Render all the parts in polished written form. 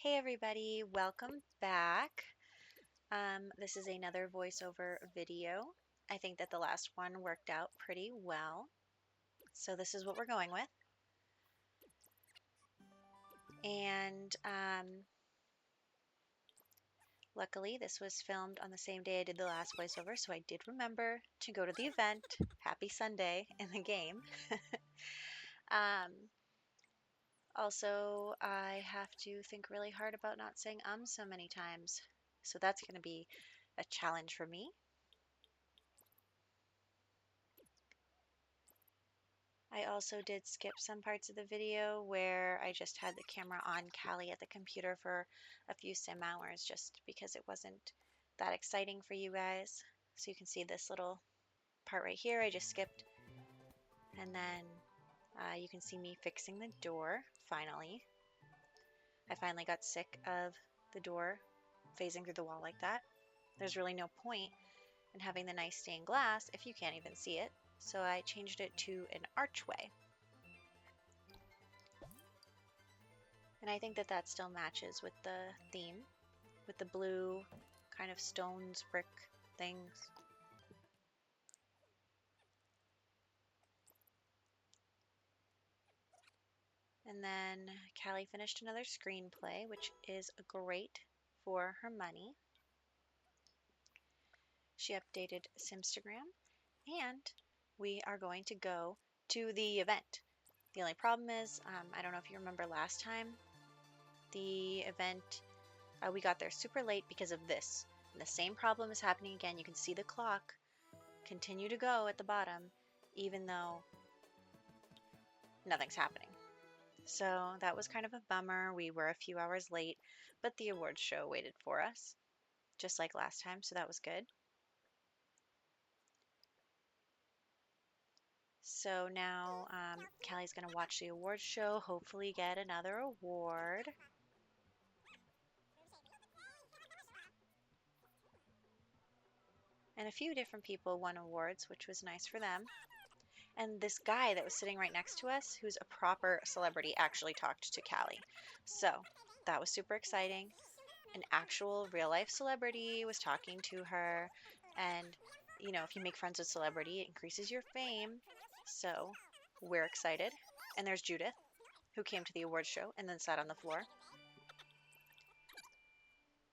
Hey everybody, welcome back. This is another voiceover video. I think that the last one worked out pretty well. So this is what we're going with. And luckily this was filmed on the same day I did the last voiceover, so I did remember to go to the event. Happy Sunday in the game. um, Also, I have to think really hard about not saying so many times. So that's going to be a challenge for me. I also did skip some parts of the video where I just had the camera on Callie at the computer for a few sim hours just because it wasn't that exciting for you guys. So you can see this little part right here I just skipped. And then you can see me fixing the door finally. I finally got sick of the door phasing through the wall like that. There's really no point in having the nice stained glass if you can't even see it. So I changed it to an archway. And I think that that still matches with the theme, with the blue kind of stones, brick things. And then Callie finished another screenplay, which is great for her money. She updated Simstagram, and we are going to go to the event. The only problem is, I don't know if you remember last time, the event, we got there super late because of this. And the same problem is happening again. You can see the clock continue to go at the bottom, even though nothing's happening. So that was kind of a bummer. We were a few hours late, but the awards show waited for us, just like last time, so that was good. So now Callie's going to watch the awards show, hopefully get another award. And a few different people won awards, which was nice for them. And this guy that was sitting right next to us, who's a proper celebrity, actually talked to Callie. So that was super exciting. An actual real life celebrity was talking to her. And, you know, if you make friends with celebrity, it increases your fame. So we're excited. And there's Judith, who came to the awards show and then sat on the floor.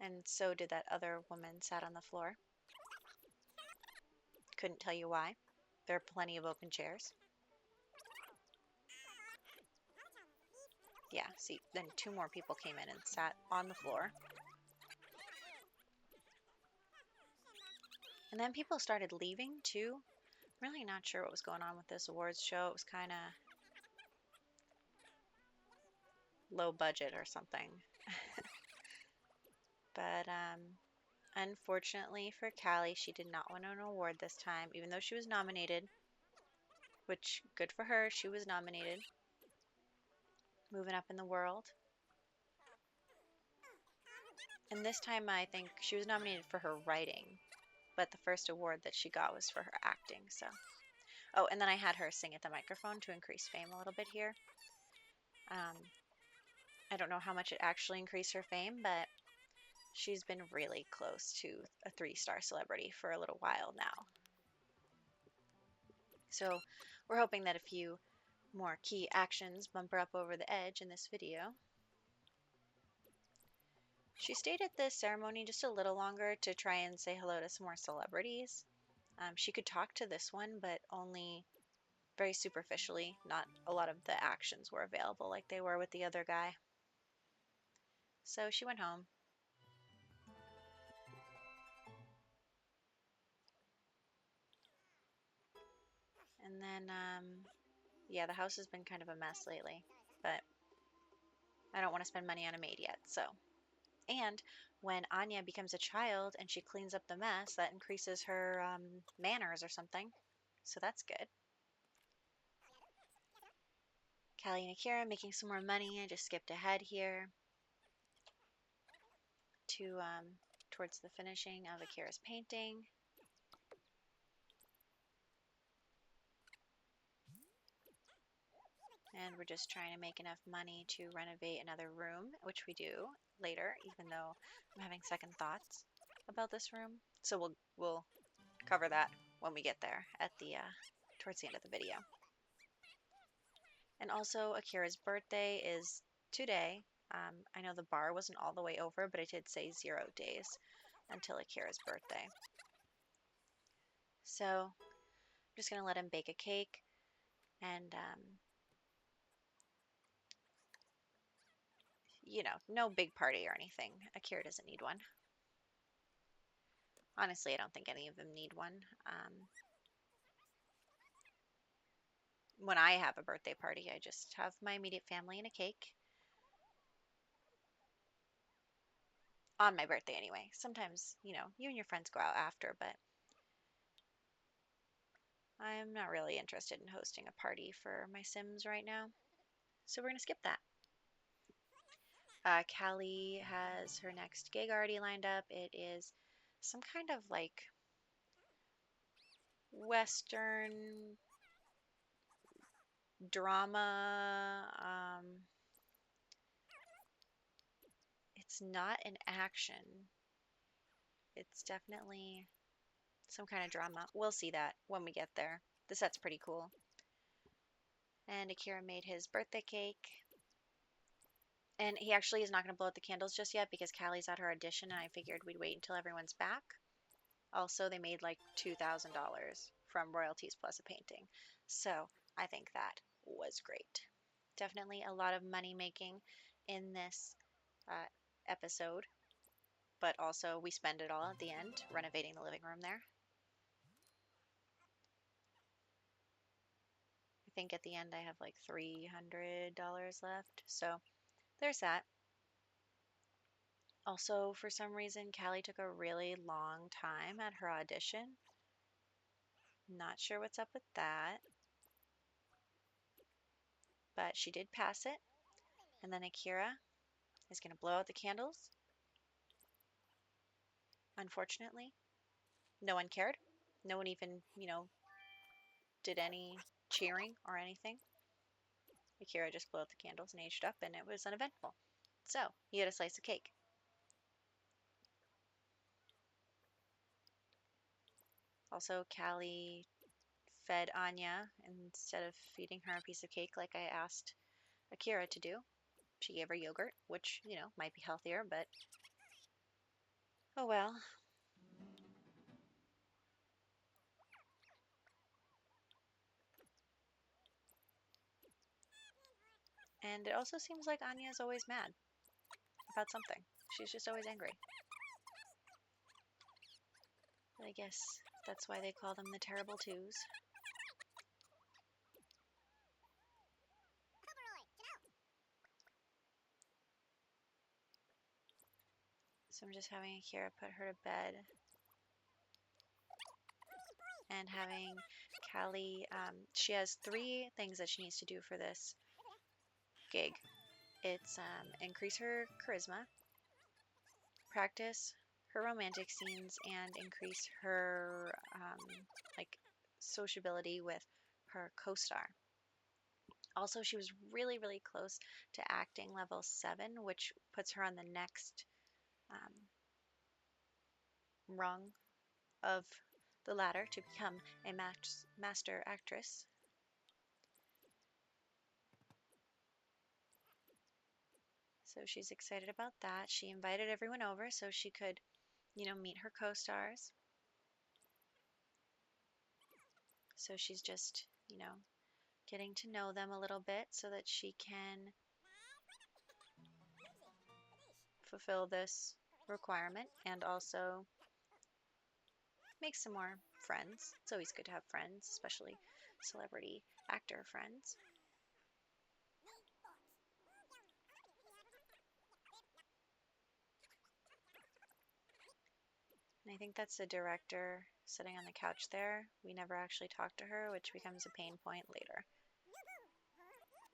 And so did that other woman, sat on the floor. Couldn't tell you why. There are plenty of open chairs. Yeah, see, then two more people came in and sat on the floor. And then people started leaving too. Really not sure what was going on with this awards show. It was kind of low budget or something. But unfortunately for Callie, she did not win an award this time, even though she was nominated. Which, good for her, she was nominated. Moving up in the world. And this time I think she was nominated for her writing, but the first award that she got was for her acting, so. Oh, and then I had her sing at the microphone to increase fame a little bit here. I don't know how much it actually increased her fame, but she's been really close to a 3-star celebrity for a little while now. So we're hoping that a few more key actions bump her up over the edge in this video. She stayed at this ceremony just a little longer to try and say hello to some more celebrities. She could talk to this one, but only very superficially. Not a lot of the actions were available like they were with the other guy. So she went home. And then, yeah, the house has been kind of a mess lately, but I don't want to spend money on a maid yet, so. And when Anya becomes a child and she cleans up the mess, that increases her manners or something. So that's good. Callie and Akira making some more money. I just skipped ahead here to towards the finishing of Akira's painting. And we're just trying to make enough money to renovate another room, which we do later, even though I'm having second thoughts about this room. So we'll cover that when we get there at the towards the end of the video. And also, Akira's birthday is today. I know the bar wasn't all the way over, but it did say 0 days until Akira's birthday. So I'm just gonna let him bake a cake, and no big party or anything. Akira doesn't need one. Honestly, I don't think any of them need one. When I have a birthday party, I just have my immediate family and a cake. On my birthday, anyway. Sometimes, you and your friends go out after, but I'm not really interested in hosting a party for my Sims right now. So we're going to skip that. Callie has her next gig already lined up. It is some kind of like Western drama. It's not an action. It's definitely some kind of drama. We'll see that when we get there. The set's pretty cool. And Akira made his birthday cake. And he actually is not going to blow out the candles just yet because Callie's at her audition, and I figured we'd wait until everyone's back. Also, they made like $2,000 from royalties plus a painting. So I think that was great. Definitely a lot of money making in this uh, episode, but also we spend it all at the end renovating the living room there. I think at the end I have like $300 left. So there's that. Also, for some reason, Callie took a really long time at her audition. Not sure what's up with that, but she did pass it. And then Akira is going to blow out the candles. Unfortunately, no one cared. No one even, did any cheering or anything. Akira just blew out the candles and aged up, and it was uneventful. So, he had a slice of cake. Also, Callie fed Anya instead of feeding her a piece of cake like I asked Akira to do. She gave her yogurt, which, might be healthier, but oh well. And it also seems like Anya is always mad about something. She's just always angry. But I guess that's why they call them the Terrible Twos. So I'm just having Akira put her to bed. And having Callie, she has 3 things that she needs to do for this gig. It's increase her charisma, practice her romantic scenes, and increase her sociability with her co-star. Also, she was really, really close to acting level 7, which puts her on the next rung of the ladder to become a master actress. So she's excited about that. She invited everyone over so she could, meet her co-stars. So she's just, getting to know them a little bit so that she can fulfill this requirement and also make some more friends. It's always good to have friends, especially celebrity actor friends. And I think that's the director sitting on the couch there. We never actually talked to her, which becomes a pain point later.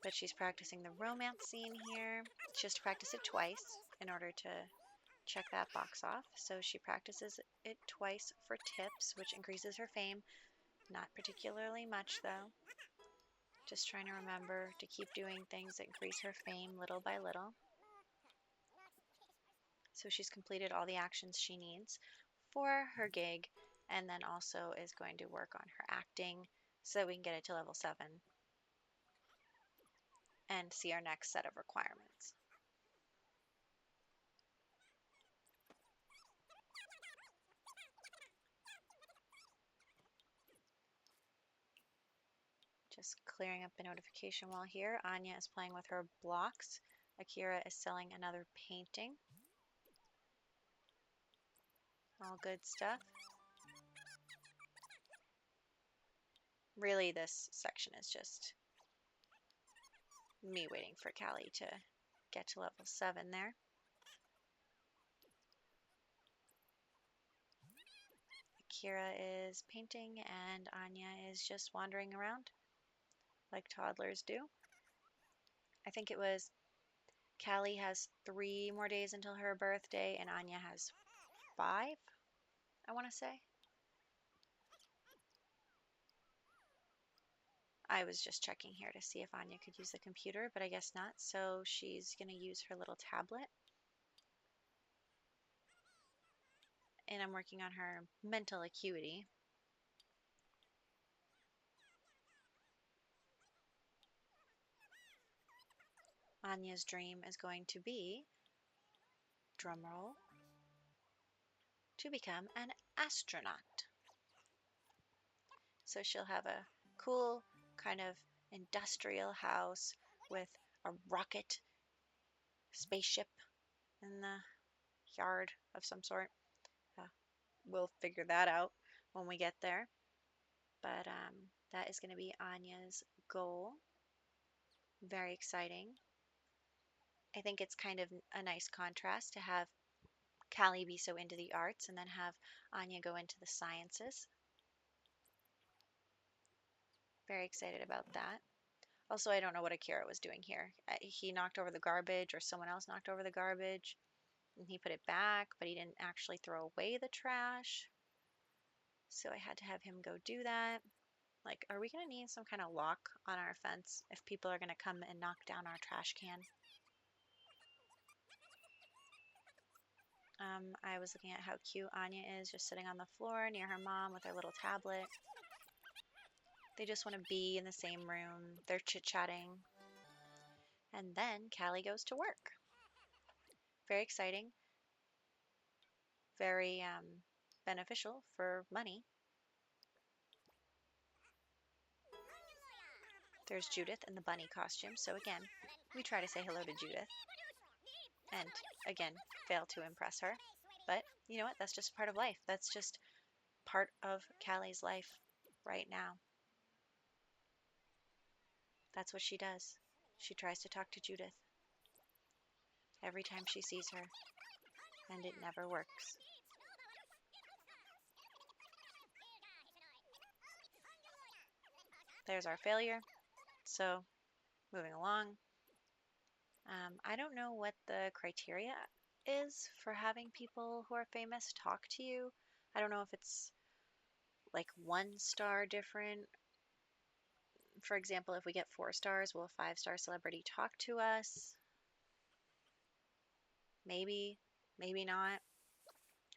But she's practicing the romance scene here. She has to practice it twice in order to check that box off. So she practices it twice for tips, which increases her fame. Not particularly much, though. Just trying to remember to keep doing things that increase her fame little by little. So she's completed all the actions she needs for her gig, and then also is going to work on her acting so that we can get it to level 7 and see our next set of requirements. Just clearing up the notification wall here. Anya is playing with her blocks. Akira is selling another painting. All good stuff. Really, this section is just me waiting for Callie to get to level 7 there. Akira is painting and Anya is just wandering around like toddlers do. I think it was Callie has 3 more days until her birthday and Anya has 5, I want to say. I was just checking here to see if Anya could use the computer, but I guess not, so she's going to use her little tablet. And I'm working on her mental acuity. Anya's dream is going to be, drumroll, to become an astronaut. So she'll have a cool kind of industrial house with a rocket spaceship in the yard of some sort. We'll figure that out when we get there. But that is going to be Anya's goal. Very exciting. I think it's kind of a nice contrast to have Callie be so into the arts and then have Anya go into the sciences. Very excited about that. Also, I don't know what Akira was doing here. He knocked over the garbage, or someone else knocked over the garbage, and he put it back, but he didn't actually throw away the trash. So I had to have him go do that. Like, are we going to need some kind of lock on our fence if people are going to come and knock down our trash can? I was looking at how cute Anya is, just sitting on the floor near her mom with her little tablet. They just want to be in the same room. They're chit-chatting. And then Callie goes to work. Very exciting. Very beneficial for money. There's Judith in the bunny costume. So again, we try to say hello to Judith. And again, fail to impress her. But you know what? That's just part of life. That's just part of Callie's life right now. That's what she does. She tries to talk to Judith every time she sees her, and it never works. There's our failure. So, moving along. I don't know what the criteria is for having people who are famous talk to you. I don't know if it's like 1 star different. For example, if we get 4 stars, will a 5-star celebrity talk to us? Maybe, maybe not.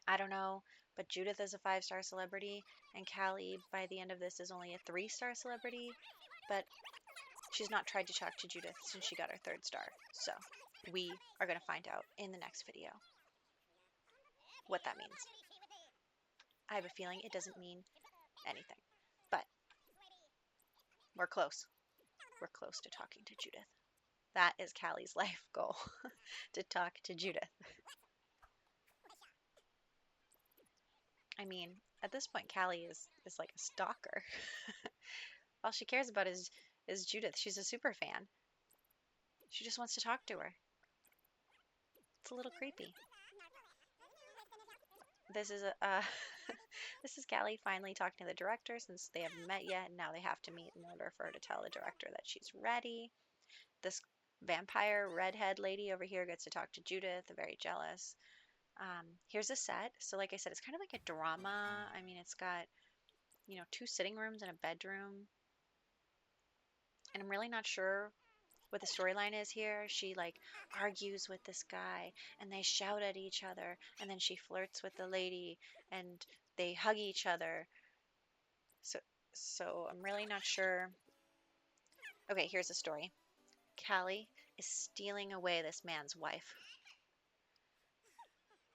I don't know. But Judith is a 5-star celebrity, and Callie, by the end of this, is only a 3-star celebrity. But she's not tried to talk to Judith since she got her 3rd star. So we are going to find out in the next video what that means. I have a feeling it doesn't mean anything. But we're close. We're close to talking to Judith. That is Callie's life goal, to talk to Judith. I mean, at this point, Callie is like a stalker. All she cares about is Judith. She's a super fan. She just wants to talk to her. It's a little creepy. This is this is Callie finally talking to the director since they haven't met yet, and now they have to meet in order for her to tell the director that she's ready. This vampire redhead lady over here gets to talk to Judith, very jealous. Here's a set. So like I said, it's kind of like a drama. I mean, it's got, 2 sitting rooms and a bedroom. And I'm really not sure what the storyline is here. She like argues with this guy and they shout at each other, and then she flirts with the lady and they hug each other. So so I'm really not sure. Okay, here's the story. Callie is stealing away this man's wife.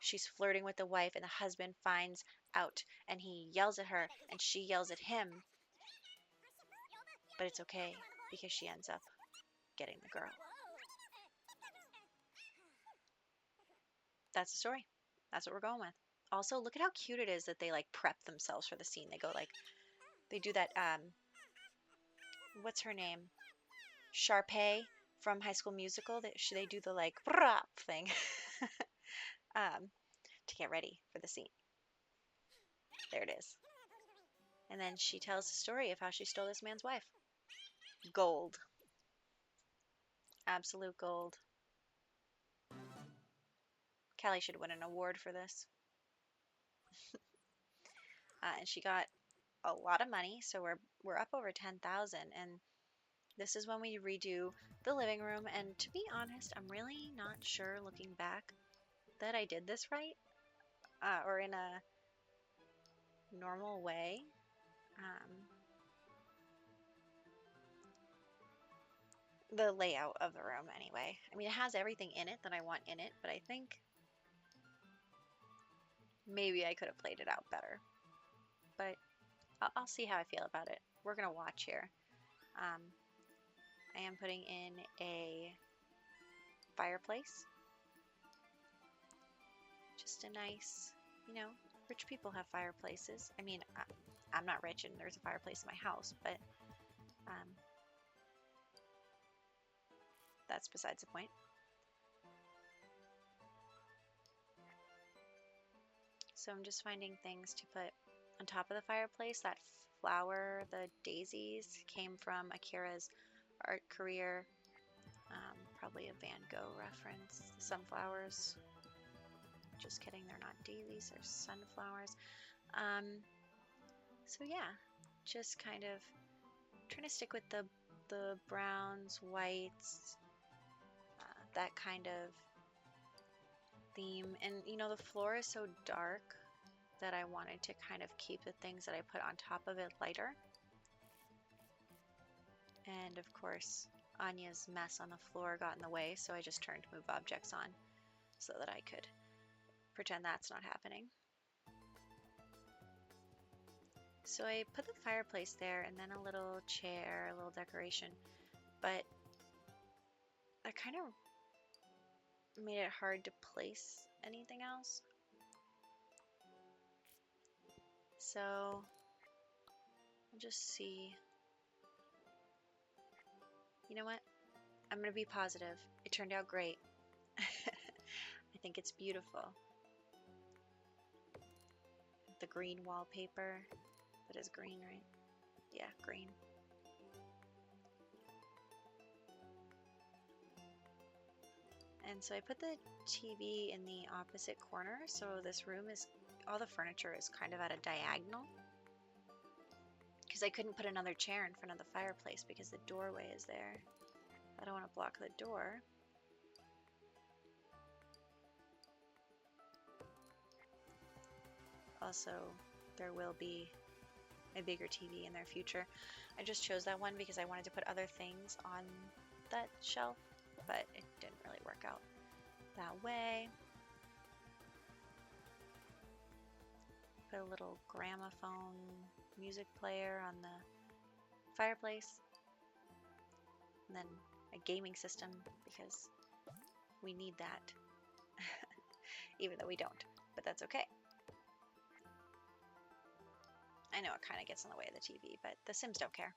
She's flirting with the wife, and the husband finds out and he yells at her and she yells at him, but it's okay because she ends up getting the girl. That's the story. That's what we're going with. Also, look at how cute it is that they like prep themselves for the scene. They go like they do that what's her name? Sharpay from High School Musical. They do the like brap thing um to get ready for the scene. There it is. And then she tells the story of how she stole this man's wife. Gold. Absolute gold. Callie should win an award for this. And she got a lot of money, so we're up over 10,000. And this is when we redo the living room. And to be honest, I'm really not sure looking back that I did this right, or in a normal way. Um, the layout of the room, anyway. I mean, it has everything in it that I want in it, but I think maybe I could have played it out better. But I'll see how I feel about it. We're gonna watch here. I am putting in a fireplace. Just a nice, rich people have fireplaces. I mean, I'm not rich and there's a fireplace in my house, but um, that's besides the point. So I'm just finding things to put on top of the fireplace. That flower, the daisies, came from Akira's art career. Probably a Van Gogh reference. The sunflowers. Just kidding, they're not daisies, they're sunflowers. So yeah, just kind of trying to stick with the browns, whites, that kind of theme. And the floor is so dark that I wanted to kind of keep the things that I put on top of it lighter. And of course, Anya's mess on the floor got in the way, so I just turned Move Objects on so that I could pretend that's not happening. So I put the fireplace there and then a little chair, a little decoration, but I kind of made it hard to place anything else. So I'll just see. You know what? I'm going to be positive. It turned out great. I think it's beautiful. The green wallpaper. That is green, right? Yeah, green. And so I put the TV in the opposite corner, so this room is, all the furniture is kind of at a diagonal. Because I couldn't put another chair in front of the fireplace because the doorway is there. I don't want to block the door. Also, there will be a bigger TV in their future. I just chose that one because I wanted to put other things on that shelf, but it didn't really work out that way. Put a little gramophone music player on the fireplace, and then a gaming system because we need that, even though we don't, but that's okay. I know it kind of gets in the way of the TV, but the Sims don't care.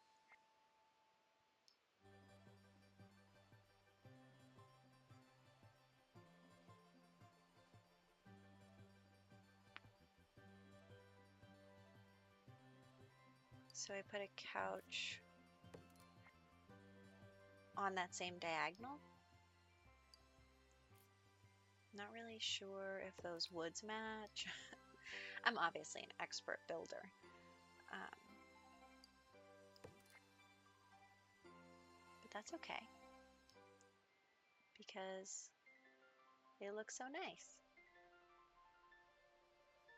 So I put a couch on that same diagonal. Not really sure if those woods match. I'm obviously an expert builder. that's okay because it looks so nice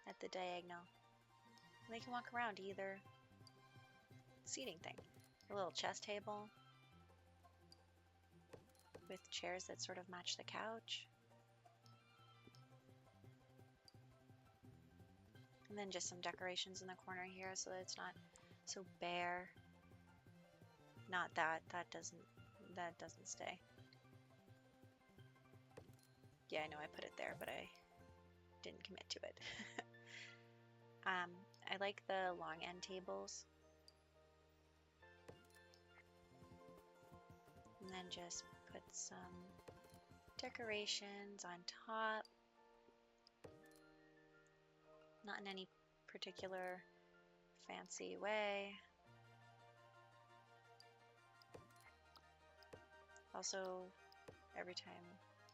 at the diagonal. And they can walk around either seating thing. A little chess table with chairs that sort of match the couch. And then just some decorations in the corner here so that it's not so bare. Not that, that doesn't stay. Yeah, I know I put it there, but I didn't commit to it. I like the long end tables. And then just put some decorations on top. Not in any particular fancy way. Also, every time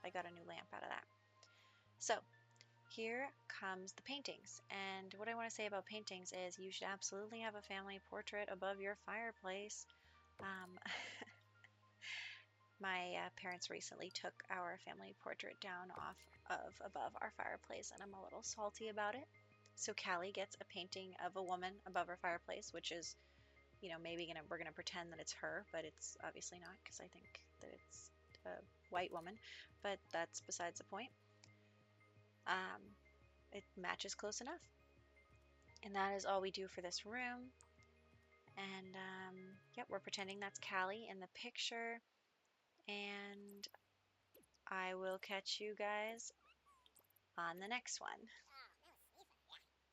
I got a new lamp out of that. So, here comes the paintings. And what I want to say about paintings is you should absolutely have a family portrait above your fireplace. My parents recently took our family portrait down off of above our fireplace, and I'm a little salty about it. So Callie gets a painting of a woman above her fireplace, which is, maybe we're gonna pretend that it's her, but it's obviously not because I think that it's a white woman. But that's besides the point. It matches close enough, and that is all we do for this room. And yep, we're pretending that's Callie in the picture, and I will catch you guys on the next one.